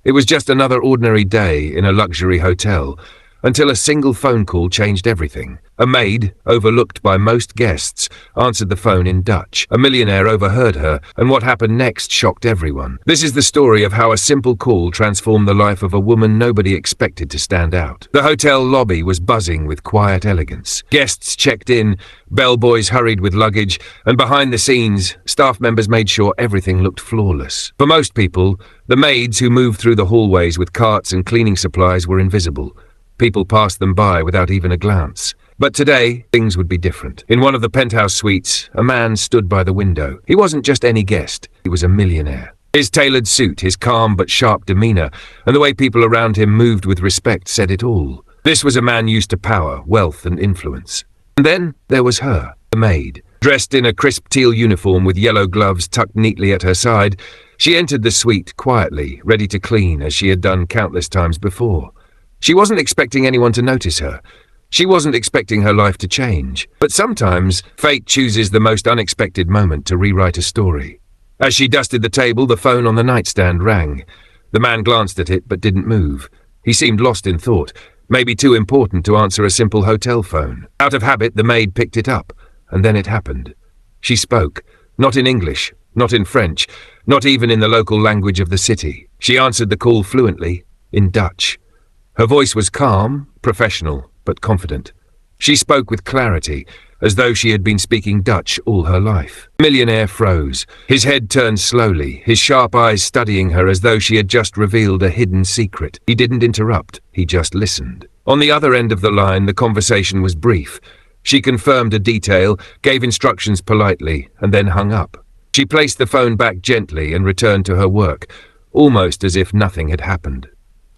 It was just another ordinary day in a luxury hotel, until a single phone call changed everything. A maid, overlooked by most guests, answered the phone in Dutch. A millionaire overheard her, and what happened next shocked everyone. This is the story of how a simple call transformed the life of a woman nobody expected to stand out. The hotel lobby was buzzing with quiet elegance. Guests checked in, bellboys hurried with luggage, and behind the scenes, staff members made sure everything looked flawless. For most people, the maids who moved through the hallways with carts and cleaning supplies were invisible. People passed them by without even a glance. But today, things would be different. In one of the penthouse suites, a man stood by the window. He wasn't just any guest, he was a millionaire. His tailored suit, his calm but sharp demeanor, and the way people around him moved with respect said it all. This was a man used to power, wealth, and influence. And then there was her, the maid. Dressed in a crisp teal uniform with yellow gloves tucked neatly at her side, she entered the suite quietly, ready to clean as she had done countless times before. She wasn't expecting anyone to notice her. She wasn't expecting her life to change. But sometimes, fate chooses the most unexpected moment to rewrite a story. As she dusted the table, the phone on the nightstand rang. The man glanced at it but didn't move. He seemed lost in thought, maybe too important to answer a simple hotel phone. Out of habit, the maid picked it up, and then it happened. She spoke, not in English, not in French, not even in the local language of the city. She answered the call fluently, in Dutch. Her voice was calm, professional, but confident. She spoke with clarity, as though she had been speaking Dutch all her life. Millionaire froze. His head turned slowly, his sharp eyes studying her as though she had just revealed a hidden secret. He didn't interrupt, he just listened. On the other end of the line, the conversation was brief. She confirmed a detail, gave instructions politely, and then hung up. She placed the phone back gently and returned to her work, almost as if nothing had happened.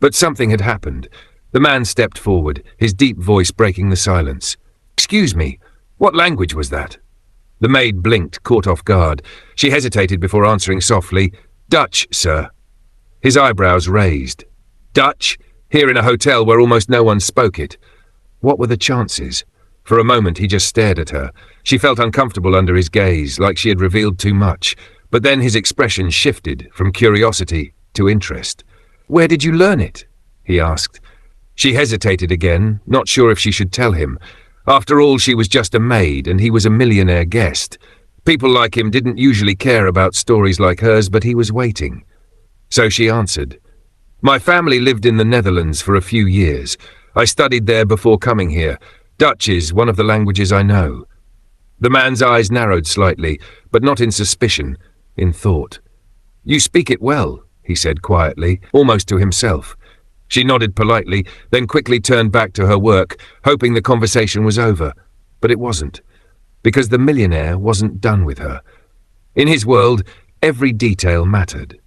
But something had happened. The man stepped forward, his deep voice breaking the silence. "Excuse me, what language was that?" The maid blinked, caught off guard. She hesitated before answering softly, "Dutch, sir." His eyebrows raised. Dutch? Here in a hotel where almost no one spoke it. What were the chances? For a moment he just stared at her. She felt uncomfortable under his gaze, like she had revealed too much. But then his expression shifted from curiosity to interest. "Where did you learn it?" he asked. She hesitated again, not sure if she should tell him. After all, she was just a maid, and he was a millionaire guest. People like him didn't usually care about stories like hers, but he was waiting. So she answered, "My family lived in the Netherlands for a few years. I studied there before coming here. Dutch is one of the languages I know." The man's eyes narrowed slightly, but not in suspicion, in thought. "You speak it well," he said quietly, almost to himself. She nodded politely, then quickly turned back to her work, hoping the conversation was over. But it wasn't, because the millionaire wasn't done with her. In his world, every detail mattered.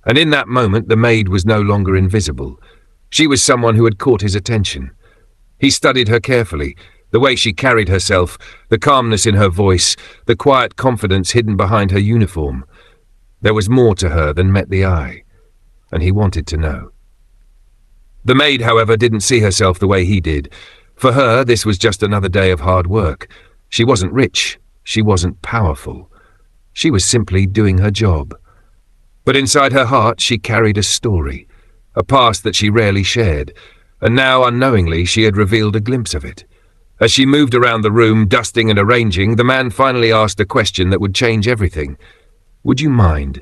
And in that moment, the maid was no longer invisible. She was someone who had caught his attention. He studied her carefully, the way she carried herself, the calmness in her voice, the quiet confidence hidden behind her uniform. There was more to her than met the eye, and he wanted to know. The maid, however, didn't see herself the way he did. For her, this was just another day of hard work. She wasn't rich. She wasn't powerful. She was simply doing her job. But inside her heart, she carried a story, a past that she rarely shared, and now, unknowingly, she had revealed a glimpse of it. As she moved around the room, dusting and arranging, the man finally asked a question that would change everything. "Would you mind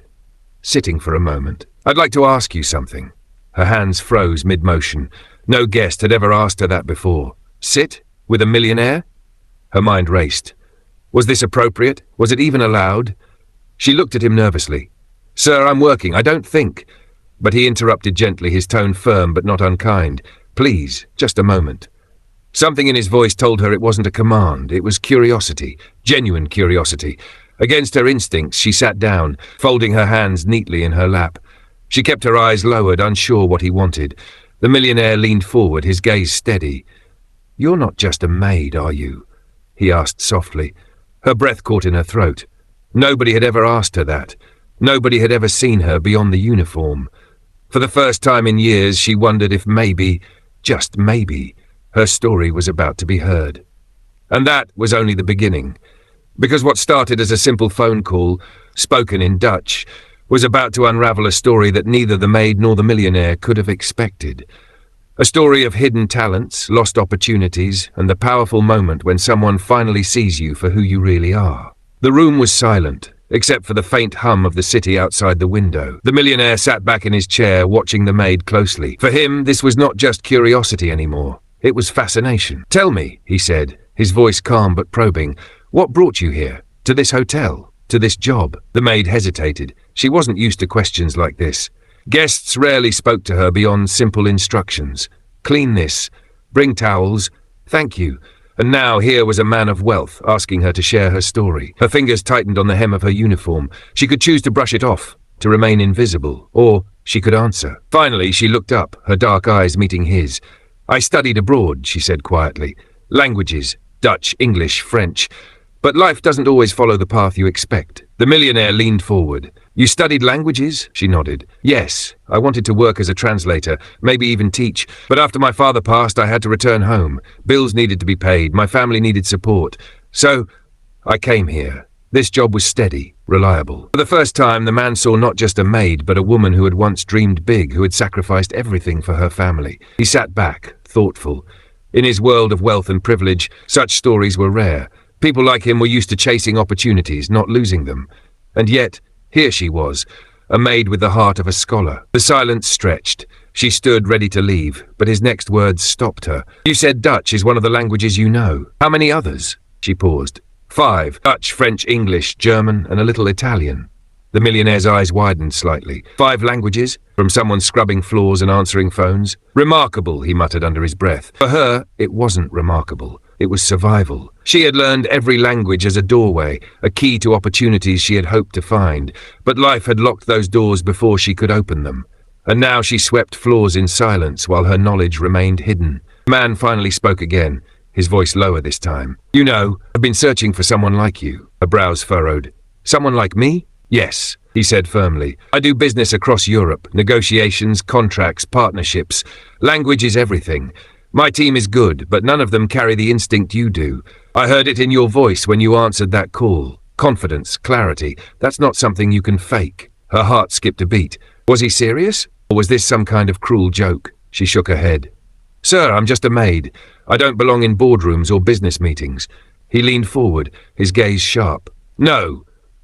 sitting for a moment? I'd like to ask you something." Her hands froze mid-motion. No guest had ever asked her that before. Sit? With a millionaire? Her mind raced. Was this appropriate? Was it even allowed? She looked at him nervously. "Sir, I'm working. I don't think." But he interrupted gently, his tone firm but not unkind. "Please, just a moment." Something in his voice told her it wasn't a command. It was curiosity, genuine curiosity. Against her instincts, she sat down, folding her hands neatly in her lap. She kept her eyes lowered, unsure what he wanted. The millionaire leaned forward, his gaze steady. "You're not just a maid, are you?" he asked softly. Her breath caught in her throat. Nobody had ever asked her that. Nobody had ever seen her beyond the uniform. For the first time in years, she wondered if maybe, just maybe, her story was about to be heard. And that was only the beginning. Because what started as a simple phone call, spoken in Dutch, was about to unravel a story that neither the maid nor the millionaire could have expected. A story of hidden talents, lost opportunities, and the powerful moment when someone finally sees you for who you really are. The room was silent, except for the faint hum of the city outside the window. The millionaire sat back in his chair, watching the maid closely. For him, this was not just curiosity anymore. It was fascination. "Tell me," he said, his voice calm but probing, "what brought you here? To this hotel? To this job?" The maid hesitated. She wasn't used to questions like this. Guests rarely spoke to her beyond simple instructions. "Clean this. Bring towels. Thank you." And now here was a man of wealth asking her to share her story. Her fingers tightened on the hem of her uniform. She could choose to brush it off, to remain invisible, or she could answer. Finally, she looked up, her dark eyes meeting his. "I studied abroad," she said quietly. "Languages, Dutch, English, French. But life doesn't always follow the path you expect." The millionaire leaned forward. "You studied languages?" She nodded. "Yes, I wanted to work as a translator, maybe even teach. But after my father passed, I had to return home. Bills needed to be paid, my family needed support. So, I came here. This job was steady, reliable." For the first time, the man saw not just a maid, but a woman who had once dreamed big, who had sacrificed everything for her family. He sat back, thoughtful. In his world of wealth and privilege, such stories were rare. People like him were used to chasing opportunities, not losing them. And yet, here she was, a maid with the heart of a scholar. The silence stretched. She stood ready to leave, but his next words stopped her. "You said Dutch is one of the languages you know. How many others?" She paused. "5. Dutch, French, English, German, and a little Italian." The millionaire's eyes widened slightly. 5 languages? From someone scrubbing floors and answering phones? "Remarkable," he muttered under his breath. For her, it wasn't remarkable. It was survival. She had learned every language as a doorway, a key to opportunities she had hoped to find, but life had locked those doors before she could open them. And now she swept floors in silence while her knowledge remained hidden. The man finally spoke again, his voice lower this time. "You know, I've been searching for someone like you." Her brows furrowed. "Someone like me?" "Yes," he said firmly. "I do business across Europe, negotiations, contracts, partnerships. Language is everything. My team is good, but none of them carry the instinct you do. I heard it in your voice when you answered that call. Confidence, clarity, that's not something you can fake." Her heart skipped a beat. Was he serious? Or was this some kind of cruel joke? She shook her head. "Sir, I'm just a maid. I don't belong in boardrooms or business meetings." He leaned forward, his gaze sharp. "No,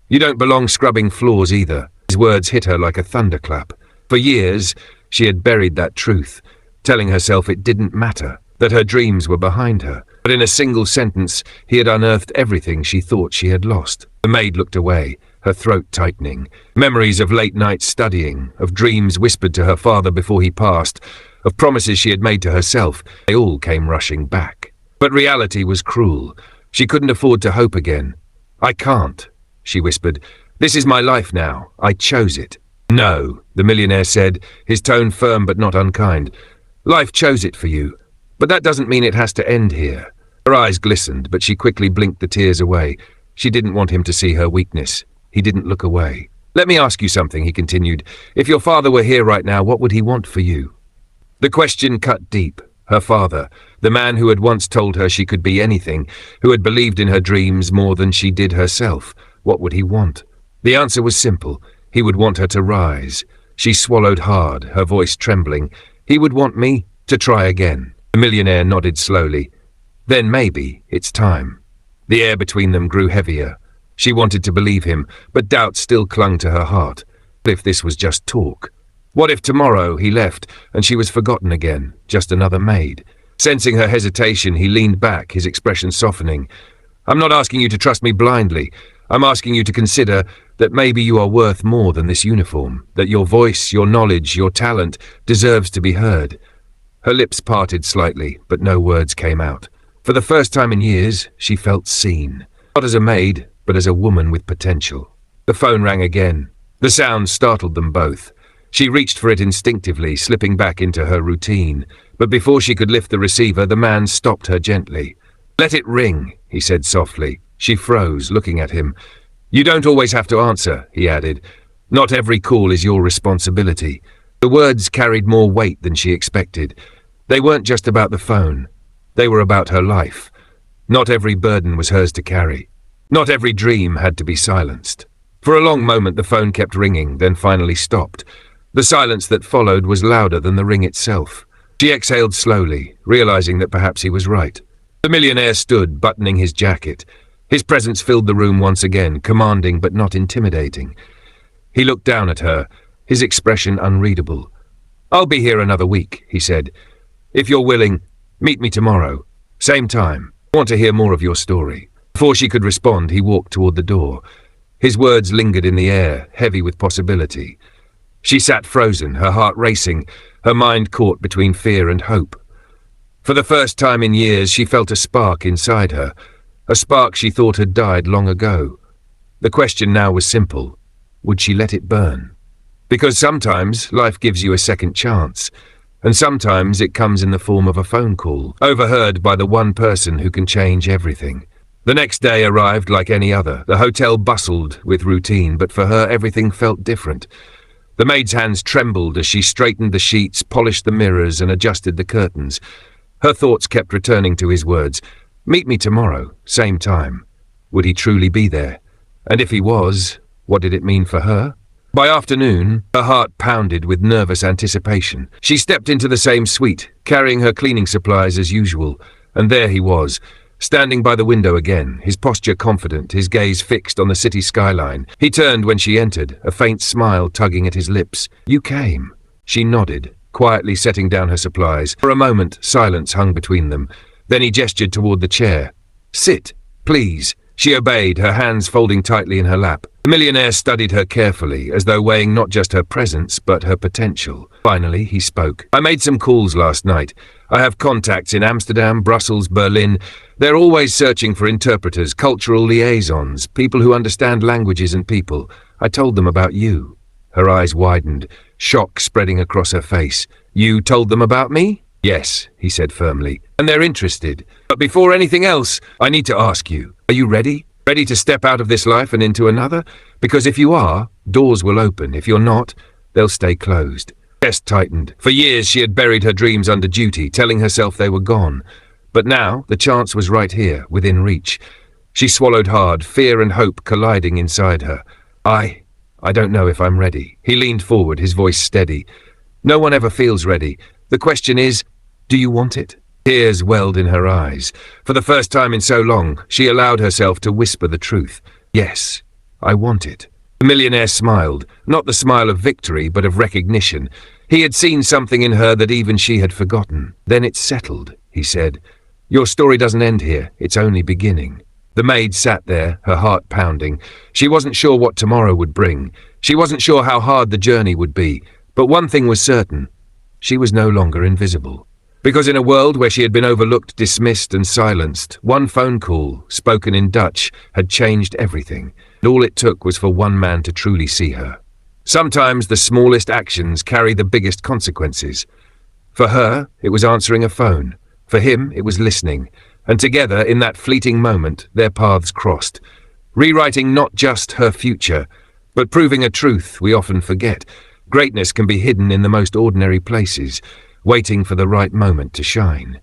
you don't belong scrubbing floors either." His words hit her like a thunderclap. For years, she had buried that truth, telling herself it didn't matter, that her dreams were behind her. But in a single sentence, he had unearthed everything she thought she had lost. The maid looked away, her throat tightening. Memories of late nights studying, of dreams whispered to her father before he passed, of promises she had made to herself, they all came rushing back. But reality was cruel. She couldn't afford to hope again. "I can't," she whispered. "This is my life now. I chose it." "No," the millionaire said, his tone firm but not unkind. "Life chose it for you, but that doesn't mean it has to end here." Her eyes glistened, but she quickly blinked the tears away. She didn't want him to see her weakness. He didn't look away. "Let me ask you something," he continued. "If your father were here right now, what would he want for you?" The question cut deep. Her father, the man who had once told her she could be anything, who had believed in her dreams more than she did herself, what would he want? The answer was simple. He would want her to rise. She swallowed hard, her voice trembling. "He would want me to try again." The millionaire nodded slowly. "Then maybe it's time." The air between them grew heavier. She wanted to believe him, but doubt still clung to her heart. What if this was just talk? What if tomorrow he left and she was forgotten again, just another maid? Sensing her hesitation, he leaned back, his expression softening. "I'm not asking you to trust me blindly. I'm asking you to consider that maybe you are worth more than this uniform, that your voice, your knowledge, your talent deserves to be heard." Her lips parted slightly, but no words came out. For the first time in years, she felt seen. Not as a maid, but as a woman with potential. The phone rang again. The sound startled them both. She reached for it instinctively, slipping back into her routine. But before she could lift the receiver, the man stopped her gently. "Let it ring," he said softly. She froze, looking at him. "You don't always have to answer," he added. "Not every call is your responsibility." The words carried more weight than she expected. They weren't just about the phone. They were about her life. Not every burden was hers to carry. Not every dream had to be silenced. For a long moment the phone kept ringing, then finally stopped. The silence that followed was louder than the ring itself. She exhaled slowly, realizing that perhaps he was right. The millionaire stood, buttoning his jacket. His presence filled the room once again, commanding but not intimidating. He looked down at her, his expression unreadable. "I'll be here another week," he said. "If you're willing, meet me tomorrow. Same time. I want to hear more of your story." Before she could respond, he walked toward the door. His words lingered in the air, heavy with possibility. She sat frozen, her heart racing, her mind caught between fear and hope. For the first time in years, she felt a spark inside her, a spark she thought had died long ago. The question now was simple. Would she let it burn? Because sometimes life gives you a second chance, and sometimes it comes in the form of a phone call, overheard by the one person who can change everything. The next day arrived like any other. The hotel bustled with routine, but for her everything felt different. The maid's hands trembled as she straightened the sheets, polished the mirrors, and adjusted the curtains. Her thoughts kept returning to his words. Meet me tomorrow, same time. Would he truly be there? And if he was, what did it mean for her? By afternoon, her heart pounded with nervous anticipation. She stepped into the same suite, carrying her cleaning supplies as usual, and there he was, standing by the window again, his posture confident, his gaze fixed on the city skyline. He turned when she entered, a faint smile tugging at his lips. "You came." She nodded, quietly setting down her supplies. For a moment, silence hung between them. Then he gestured toward the chair. "Sit, please." She obeyed, her hands folding tightly in her lap. The millionaire studied her carefully, as though weighing not just her presence, but her potential. Finally, he spoke. "I made some calls last night. I have contacts in Amsterdam, Brussels, Berlin. They're always searching for interpreters, cultural liaisons, people who understand languages and people. I told them about you." Her eyes widened, shock spreading across her face. "You told them about me?" "Yes," he said firmly, "and they're interested. But before anything else, I need to ask you, are you ready? Ready to step out of this life and into another? Because if you are, doors will open. If you're not, they'll stay closed." Chest tightened. For years she had buried her dreams under duty, telling herself they were gone. But now, the chance was right here, within reach. She swallowed hard, fear and hope colliding inside her. I don't know if I'm ready." He leaned forward, his voice steady. "No one ever feels ready. The question is, do you want it?" Tears welled in her eyes. For the first time in so long, she allowed herself to whisper the truth. "Yes, I want it." The millionaire smiled, not the smile of victory, but of recognition. He had seen something in her that even she had forgotten. "Then it's settled," he said. "Your story doesn't end here, it's only beginning." The maid sat there, her heart pounding. She wasn't sure what tomorrow would bring. She wasn't sure how hard the journey would be. But one thing was certain. She was no longer invisible. Because in a world where she had been overlooked, dismissed and silenced, one phone call, spoken in Dutch, had changed everything. And all it took was for one man to truly see her. Sometimes the smallest actions carry the biggest consequences. For her, it was answering a phone. For him, it was listening. And together, in that fleeting moment, their paths crossed, rewriting not just her future, but proving a truth we often forget. Greatness can be hidden in the most ordinary places, waiting for the right moment to shine.